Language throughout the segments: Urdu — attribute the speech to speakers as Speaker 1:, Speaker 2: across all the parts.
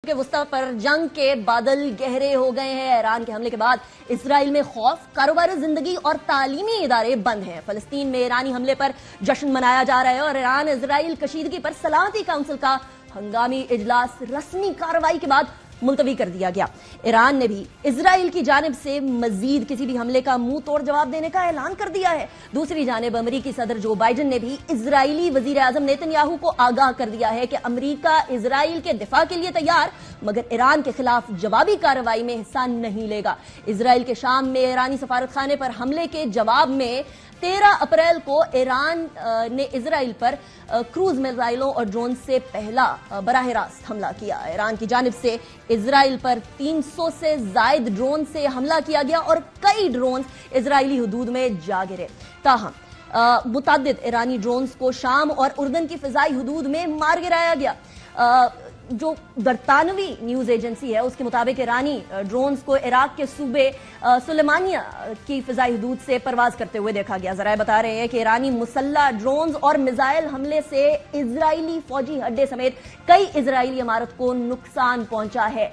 Speaker 1: مشرق وسطی پر جنگ کے بادل گہرے ہو گئے ہیں۔ ایران کے حملے کے بعد اسرائیل میں خوف، کاروبار زندگی اور تعلیمی ادارے بند ہیں۔ فلسطین میں ایرانی حملے پر جشن منایا جا رہا ہے اور ایران اسرائیل کشیدگی پر سلامتی کونسل کا ہنگامی اجلاس رسمی کارروائی کے بعد ملتوی کر دیا گیا۔ ایران نے بھی اسرائیل کی جانب سے مزید کسی بھی حملے کا منہ توڑ جواب دینے کا اعلان کر دیا ہے۔ دوسری جانب امریکی صدر جو بائیڈن نے بھی اسرائیلی وزیر اعظم نیتن یاہو کو آگاہ کر دیا ہے کہ امریکہ اسرائیل کے دفاع کے لیے تیار، مگر ایران کے خلاف جوابی کارروائی میں حصہ نہیں لے گا۔ اسرائیل کے شام میں ایرانی سفارتخانے پر حملے کے جواب میں 13 اپریل کو ایران نے اسرائیل پر کروز میزائلوں اور ڈرون سے پہلا براہ راست حملہ کیا۔ ایران کی جانب سے اسرائیل پر 300 سے زائد ڈرون سے حملہ کیا گیا اور کئی ڈرونز اسرائیلی حدود میں جا گرے۔ تاہم متعدد ایرانی ڈرونز کو شام اور اردن کی فضائی حدود میں مار گرایا گیا۔ جو برطانوی نیوز ایجنسی ہے اس کے مطابق ایرانی ڈرونز کو عراق کے صوبے سلیمانیہ کی فضائی حدود سے پرواز کرتے ہوئے دیکھا گیا۔ ذرائع بتا رہے ہیں کہ ایرانی مسلح ڈرونز اور میزائل حملے سے اسرائیلی فوجی اڈے سمیت کئی اسرائیلی عمارت کو نقصان پہنچا ہے۔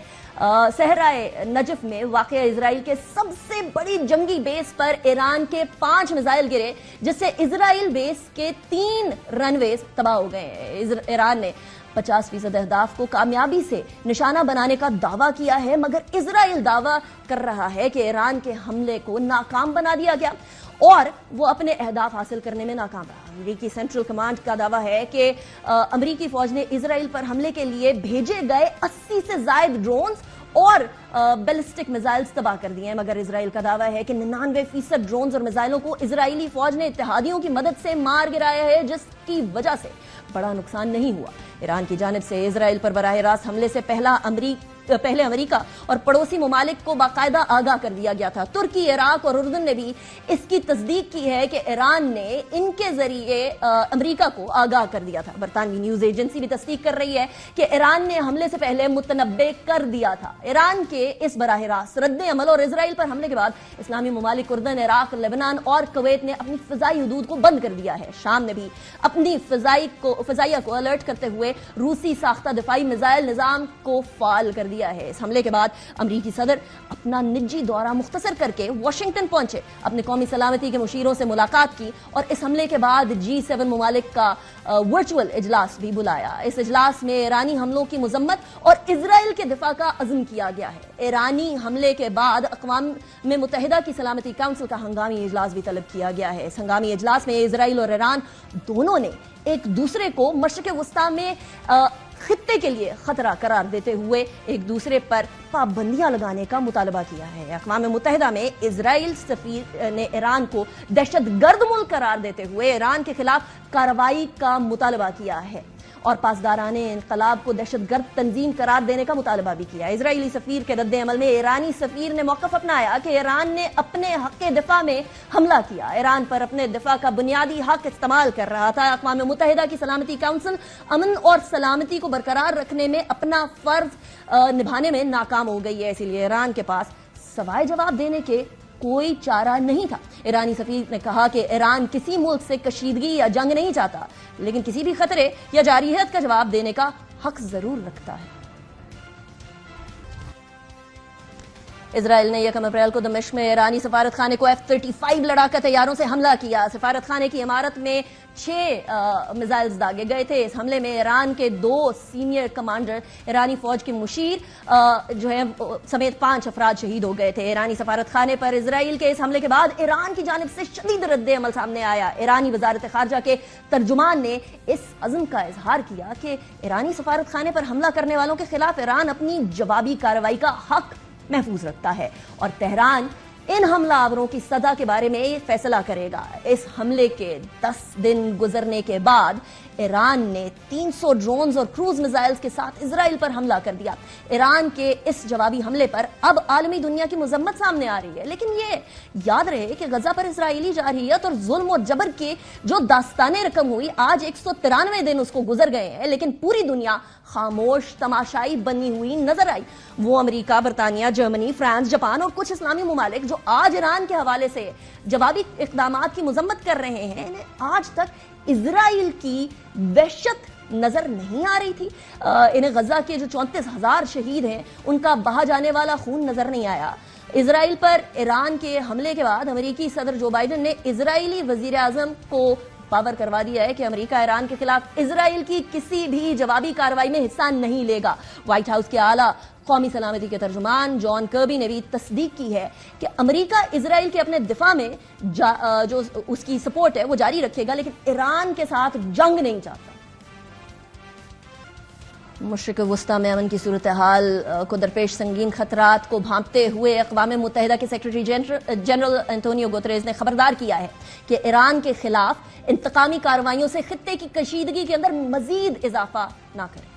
Speaker 1: صحرائے نجف میں واقع اسرائیل کے سب سے بڑی جنگی بیس پر ایران کے 5 میزائل گرے، جس سے اسرائیل بیس کے 3 رن ویز تباہ ہو گئے ہیں۔ ایران نے 50% اہداف کو کامیابی سے نشانہ بنانے کا دعویٰ کیا ہے، مگر اسرائیل دعویٰ کر رہا ہے کہ ایران کے حملے کو ناکام بنا دیا گیا اور وہ اپنے اہداف حاصل کرنے میں ناکام رہا۔ امریکی سینٹرل کمانڈ کا دعویٰ ہے کہ امریکی فوج نے اسرائیل پر حملے کے لیے بھیجے گئے 80 سے زائد ڈرونز اور بیلسٹک میزائلز تباہ کر دیے ہیں، مگر اسرائیل کا دعویٰ ہے کہ 99% ڈرونز اور میزائلوں کو اسرائیلی فوج نے اتحادیوں کی مدد سے مار گرایا ہے، جس کی وجہ سے بڑا نقصان نہیں ہوا۔ ایران کی جانب سے اسرائیل پر براہ راست حملے سے پہلے امریکہ اور پڑوسی ممالک کو باقاعدہ آگاہ کر دیا گیا تھا۔ ترکی، عراق اور اردن نے بھی اس کی تصدیق کی ہے کہ ایران نے ان کے ذریعے امریکہ کو آگاہ کر دیا تھا۔ برطانوی نیوز ایجنسی بھی تصدیق کر رہی ہے کہ ایران نے حملے سے پہلے متنبع کر دیا تھا۔ ایران کے اس براہ راست رد عمل اور اسرائیل پر حملے کے بعد اسلامی ممالک اردن، عراق، لبنان اور کویت نے اپنی فضائی حدود کو بند کر دیا ہے۔ شام نے بھی اپنی فضائیہ کو الرٹ کرتے ہوئے روسی ساختہ دفاعی میزائل نظام کو فعال کر دیا ہے۔ اس حملے کے بعد امریکی صدر اپنا نجی دورہ مختصر کر کے واشنگٹن پہنچے، اپنے قومی سلامتی کے مشیروں سے ملاقات کی اور اس حملے کے بعد G7 ممالک کا ورچوئل اجلاس بھی بلایا۔ اس اجلاس میں ایرانی حملوں کی مذمت اور اسرائیل کے دفاع کا عزم کیا گیا ہے۔ ایرانی حملے کے بعد اقوام متحدہ کی سلامتی کونسل کا ہنگامی اجلاس بھی طلب کیا گیا ہے۔ اس ہنگامی اجلاس میں اسرائیل اور ایران دونوں نے ایک دوسرے کو مشرق وسطی میں خطے کے لیے خطرہ قرار دیتے ہوئے ایک دوسرے پر پابندیاں لگانے کا مطالبہ کیا ہے۔ اقوام متحدہ میں اسرائیل سفیر نے ایران کو دہشت گرد ملک قرار دیتے ہوئے ایران کے خلاف کارروائی کا مطالبہ کیا ہے اور پاسداران انقلاب کو دہشت گرد تنظیم قرار دینے کا مطالبہ بھی کیا۔ اسرائیلی سفیر کے رد عمل میں ایرانی سفیر نے موقف اپنایا کہ ایران نے اپنے حق دفاع میں حملہ کیا، ایران پر اپنے دفاع کا بنیادی حق استعمال کر رہا تھا۔ اقوام متحدہ کی سلامتی کونسل امن اور سلامتی کو برقرار رکھنے میں اپنا فرض نبھانے میں ناکام ہو گئی ہے، اسی لیے ایران کے پاس سوائے جواب دینے کے کوئی چارہ نہیں تھا۔ ایرانی سفیر نے کہا کہ ایران کسی ملک سے کشیدگی یا جنگ نہیں چاہتا، لیکن کسی بھی خطرے یا جارحیت کا جواب دینے کا حق ضرور رکھتا ہے۔ اسرائیل نے 1 اپریل کو دمشق میں ایرانی سفارت خانے کو F-35 لڑاکا طیاروں سے حملہ کیا۔ سفارت خانے کی عمارت میں 6 میزائلز داغے گئے تھے۔ اس حملے میں ایران کے 2 سینئر کمانڈر، ایرانی فوج کے مشیر سمیت 5 افراد شہید ہو گئے تھے۔ ایرانی سفارت خانے پر اسرائیل کے اس حملے کے بعد ایران کی جانب سے شدید رد عمل سامنے آیا۔ ایرانی وزارت خارجہ کے ترجمان نے اس عزم کا اظہار کیا کہ ایرانی سفارت خانے پر حملہ کرنے والوں کے خلاف ایران اپنی جوابی کارروائی کا حق محفوظ رکھتا ہے اور تہران ان حملہ آوروں کی سزا کے بارے میں فیصلہ کرے گا۔ اس حملے کے 10 دن گزرنے کے بعد ایران نے 300 ڈرونز اور کروز میزائلز کے ساتھ اسرائیل پر حملہ کر دیا۔ ایران کے اس جوابی حملے پر اب عالمی دنیا کی مذمت سامنے آ رہی ہے، لیکن یہ یاد رہے کہ غزہ پر اسرائیلی جارحیت اور ظلم و جبر کی جو داستانیں رقم ہوئی، آج 193 دن اس کو گزر گئے ہیں، لیکن پوری دنیا خاموش تماشائی بنی ہوئی نظر آئی۔ وہ امریکہ، برطانیہ، جرمنی، فرانس، جاپان اور کچھ اسلامی ممالک جو آج ایران کے حوالے سے جوابی اقدامات کی مذمت کر رہے ہیں، انہیں آج تک اسرائیل کی وحشت نظر نہیں آ رہی تھی؟ انہیں غزہ کے جو 34,000 شہید ہیں ان کا بہا جانے والا خون نظر نہیں آیا؟ اسرائیل پر ایران کے حملے کے بعد امریکی صدر جو بائیڈن نے اسرائیلی وزیر اعظم کو باور کروا دیا ہے کہ امریکہ ایران کے خلاف اسرائیل کی کسی بھی جوابی کارروائی میں حصہ نہیں لے گا۔ وائٹ ہاؤس کے اعلیٰ قومی سلامتی کے ترجمان جان کربی نے بھی تصدیق کی ہے کہ امریکہ اسرائیل کے اپنے دفاع میں جو اس کی سپورٹ ہے وہ جاری رکھے گا، لیکن ایران کے ساتھ جنگ نہیں چاہتا۔ مشرق وسطی میں امن کی صورتحال کو درپیش سنگین خطرات کو بھانپتے ہوئے اقوام متحدہ کے سیکرٹری جنرل انٹونیو گوتریز نے خبردار کیا ہے کہ ایران کے خلاف انتقامی کارروائیوں سے خطے کی کشیدگی کے اندر مزید اضافہ نہ کرے۔